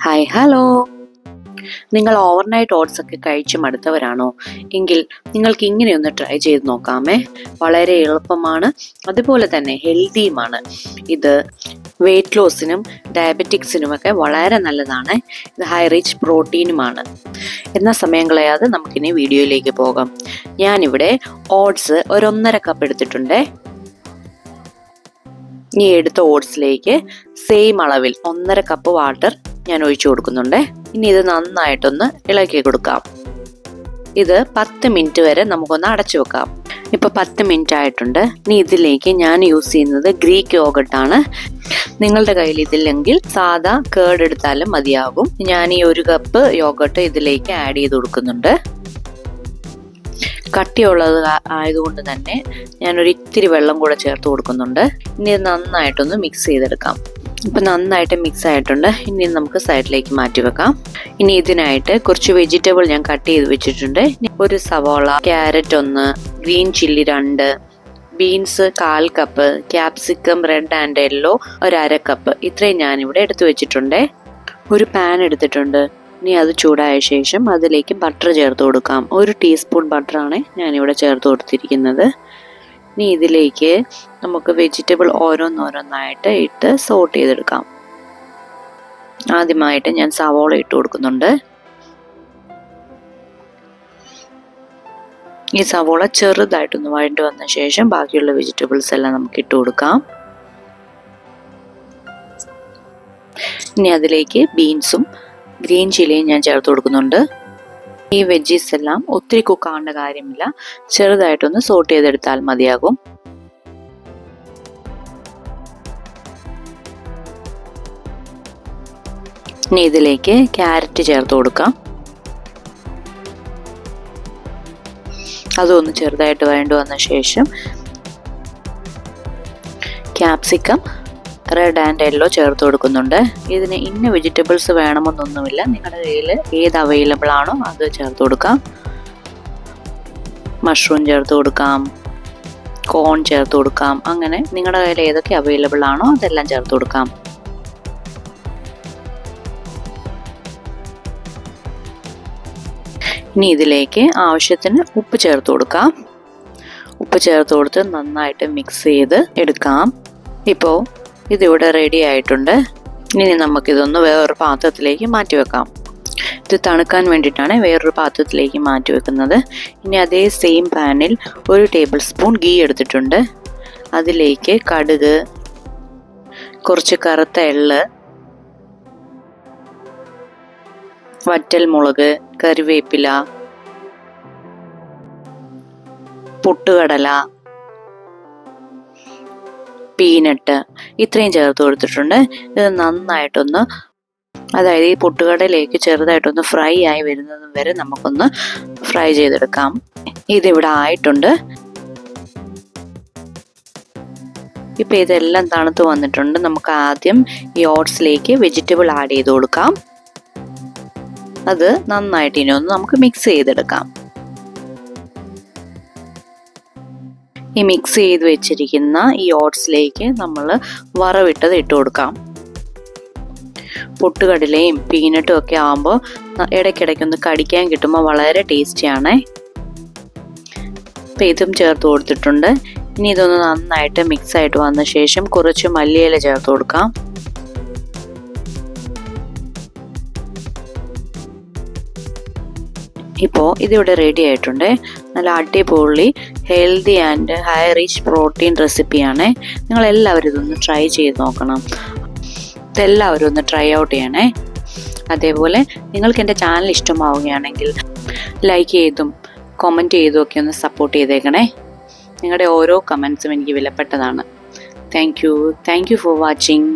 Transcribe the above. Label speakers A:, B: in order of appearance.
A: Hi hello, നിങ്ങൾ overnight oats ഒക്കെ കഴിച്ച് മടുത്തവരാണോ? എങ്കിൽ നിങ്ങൾക്ക് ഇങ്ങനെയൊന്ന് ട്രൈ ചെയ്ത് നോക്കാമേ. വളരെ എളുപ്പമാണ്, അതുപോലെ തന്നെ ഹെൽത്തിയുമാണ്. ഇത് വെയിറ്റ് ലോസിനും ഡയബറ്റിക്സിനുമൊക്കെ വളരെ നല്ലതാണ്. ഇത് ഹൈ റിച്ച് പ്രോട്ടീനുമാണ്. എന്നാൽ സമയം കളയാതെ നമുക്കിനി വീഡിയോയിലേക്ക് പോകാം. ഞാനിവിടെ ഓട്സ് 1.5 കപ്പ് എടുത്തിട്ടുണ്ട്. ഇനി എടുത്ത ഓട്സിലേക്ക് സെയിം അളവിൽ 1.5 കപ്പ് വാട്ടർ ഞാൻ ഒഴിച്ചു കൊടുക്കുന്നുണ്ട്. ഇനി ഇത് നന്നായിട്ടൊന്ന് ഇളക്കി കൊടുക്കാം. ഇത് 10 മിനിറ്റ് വരെ നമുക്കൊന്ന് അടച്ചു വെക്കാം. ഇപ്പൊ 10 മിനിറ്റ് ആയിട്ടുണ്ട്. ഇനി ഇതിലേക്ക് ഞാൻ യൂസ് ചെയ്യുന്നത് ഗ്രീക്ക് യോഗട്ടാണ്. നിങ്ങളുടെ കയ്യിൽ ഇതില്ലെങ്കിൽ സാധാ കേർഡ് എടുത്താലും മതിയാകും. ഞാൻ ഈ 1 കപ്പ് യോഗട്ട് ഇതിലേക്ക് ആഡ് ചെയ്ത് കൊടുക്കുന്നുണ്ട്. കട്ടിയുള്ളത് ആയതുകൊണ്ട് തന്നെ ഞാനൊരു ഇത്തിരി വെള്ളം കൂടെ ചേർത്ത് കൊടുക്കുന്നുണ്ട്. ഇനി ഇത് നന്നായിട്ടൊന്ന് മിക്സ് ചെയ്തെടുക്കാം. ഇപ്പൊ നന്നായിട്ട് മിക്സ് ആയിട്ടുണ്ട്. ഇനി നമുക്ക് സൈഡിലേക്ക് മാറ്റി വെക്കാം. ഇനി ഇതിനായിട്ട് കുറച്ച് വെജിറ്റബിൾ ഞാൻ കട്ട് ചെയ്ത് വെച്ചിട്ടുണ്ട്. ഒരു സവോള, carrot 1, green chilli 2, beans 1/4 cup, capsicum red and yellow 1/2 cup, ഇത്രയും ഞാനിവിടെ എടുത്തു വെച്ചിട്ടുണ്ട്. ഒരു പാൻ എടുത്തിട്ടുണ്ട്. ഇനി അത് ചൂടായ ശേഷം അതിലേക്ക് ബട്ടർ ചേർത്ത് കൊടുക്കാം. 1 ടീസ്പൂൺ ബട്ടറാണ് ഞാനിവിടെ ചേർത്ത് കൊടുത്തിരിക്കുന്നത്. ഇനി ഇതിലേക്ക് നമുക്ക് വെജിറ്റബിൾ ഓരോന്നോരോന്നായിട്ട് ഇട്ട് സോട്ട് ചെയ്തെടുക്കാം. ആദ്യമായിട്ട് ഞാൻ സവോള ഇട്ട് കൊടുക്കുന്നുണ്ട്. ഈ സവോള ചെറുതായിട്ടൊന്ന് വഴണ്ട് വന്ന ശേഷം ബാക്കിയുള്ള വെജിറ്റബിൾസ് എല്ലാം നമുക്ക് ഇട്ട് കൊടുക്കാം. ഇനി അതിലേക്ക് ബീൻസും ഗ്രീൻ ചില്ലിയും ഞാൻ ചേർത്ത് കൊടുക്കുന്നുണ്ട്. ഈ വെജീസ് എല്ലാം ഒത്തിരി കുക്കാവേണ്ട കാര്യമില്ല, ചെറുതായിട്ടൊന്ന് സോട്ട് ചെയ്തെടുത്താൽ മതിയാകും. ഇനി ഇതിലേക്ക് ക്യാരറ്റ് ചേർത്ത് കൊടുക്കാം. അതൊന്ന് ചെറുതായിട്ട് വഴണ്ട് വന്ന ശേഷം ക്യാപ്സിക്കം റെഡ് ആൻഡ് യെല്ലോ ചേർത്ത് കൊടുക്കുന്നുണ്ട്. ഇതിന് ഇന്ന വെജിറ്റബിൾസ് വേണമെന്നൊന്നുമില്ല, നിങ്ങളുടെ കയ്യിൽ ഏത് അവൈലബിൾ ആണോ അത് ചേർത്ത് കൊടുക്കാം. മഷ്റൂം ചേർത്ത് കൊടുക്കാം, കോൺ ചേർത്ത് കൊടുക്കാം. അങ്ങനെ നിങ്ങളുടെ കയ്യിൽ ഏതൊക്കെ അവൈലബിൾ ആണോ അതെല്ലാം ചേർത്ത് കൊടുക്കാം. ഇനി ഇതിലേക്ക് ആവശ്യത്തിന് ഉപ്പ് ചേർത്ത് കൊടുക്കാം. ഉപ്പ് ചേർത്ത് കൊടുത്ത് നന്നായിട്ട് മിക്സ് ചെയ്ത് എടുക്കാം. ഇപ്പോൾ ഇതിവിടെ റെഡി ആയിട്ടുണ്ട്. ഇനി നമുക്കിതൊന്ന് വേറൊരു പാത്രത്തിലേക്ക് മാറ്റി വെക്കാം. ഇത് തണുക്കാൻ വേണ്ടിയിട്ടാണ് വേറൊരു പാത്രത്തിലേക്ക് മാറ്റി വെക്കുന്നത്. ഇനി അതേ സെയിം പാനിൽ 1 ടേബിൾ സ്പൂൺ ഗീ എടുത്തിട്ടുണ്ട്. അതിലേക്ക് കടുക്, കുറച്ച് കറുത്ത എള്ള്, വറ്റൽമുളക്, കറിവേപ്പില, പൊട്ടുകടല, പീനട്ട് ഇത്രയും ചേർത്ത് കൊടുത്തിട്ടുണ്ട്. ഇത് നന്നായിട്ടൊന്ന്, അതായത് ഈ പൊട്ടുകടലേക്ക് ചെറുതായിട്ടൊന്ന് ഫ്രൈ ആയി വരുന്നത് വരെ നമുക്കൊന്ന് ഫ്രൈ ചെയ്തെടുക്കാം. ഇതിവിടെ ആയിട്ടുണ്ട്. ഇപ്പം ഇതെല്ലാം തണുത്ത് വന്നിട്ടുണ്ട്. നമുക്ക് ആദ്യം ഈ ഓട്സിലേക്ക് വെജിറ്റബിൾ ആഡ് ചെയ്ത് കൊടുക്കാം. അത് നന്നായിട്ട് ഇനി ഒന്ന് നമുക്ക് മിക്സ് ചെയ്തെടുക്കാം. ഈ മിക്സ് ചെയ്ത് വെച്ചിരിക്കുന്ന ഈ ഓട്സിലേക്ക് നമ്മൾ വറവിട്ടത് ഇട്ട് കൊടുക്കാം. പൊട്ടുകടലയും പീനട്ടും ഒക്കെ ആകുമ്പോൾ ഇടയ്ക്കിടയ്ക്കൊന്ന് കടിക്കാൻ കിട്ടുമ്പോൾ വളരെ ടേസ്റ്റിയാണ്. അപ്പം ഇതും ചേർത്ത് കൊടുത്തിട്ടുണ്ട്. ഇനി ഇതൊന്ന് നന്നായിട്ട് മിക്സ് ആയിട്ട് വന്ന ശേഷം കുറച്ച് മല്ലിയില ചേർത്ത് കൊടുക്കാം. ഇപ്പോൾ ഇതിവിടെ റെഡി ആയിട്ടുണ്ട്. നല്ല അടിപൊളി healthy and high rich protein റെസിപ്പിയാണ്. നിങ്ങളെല്ലാവരും ഇതൊന്ന് ട്രൈ ചെയ്ത് നോക്കണം. ഇതെല്ലാവരും ഒന്ന് ട്രൈ ഔട്ട് ചെയ്യണേ. അതേപോലെ നിങ്ങൾക്ക് എൻ്റെ ചാനൽ ഇഷ്ടമാവുകയാണെങ്കിൽ ലൈക്ക് ചെയ്തും കമൻറ്റ് ചെയ്തും ഒക്കെ ഒന്ന് സപ്പോർട്ട് ചെയ്തേക്കണേ. നിങ്ങളുടെ ഓരോ കമൻസും എനിക്ക് വിലപ്പെട്ടതാണ്. Thank you for watching.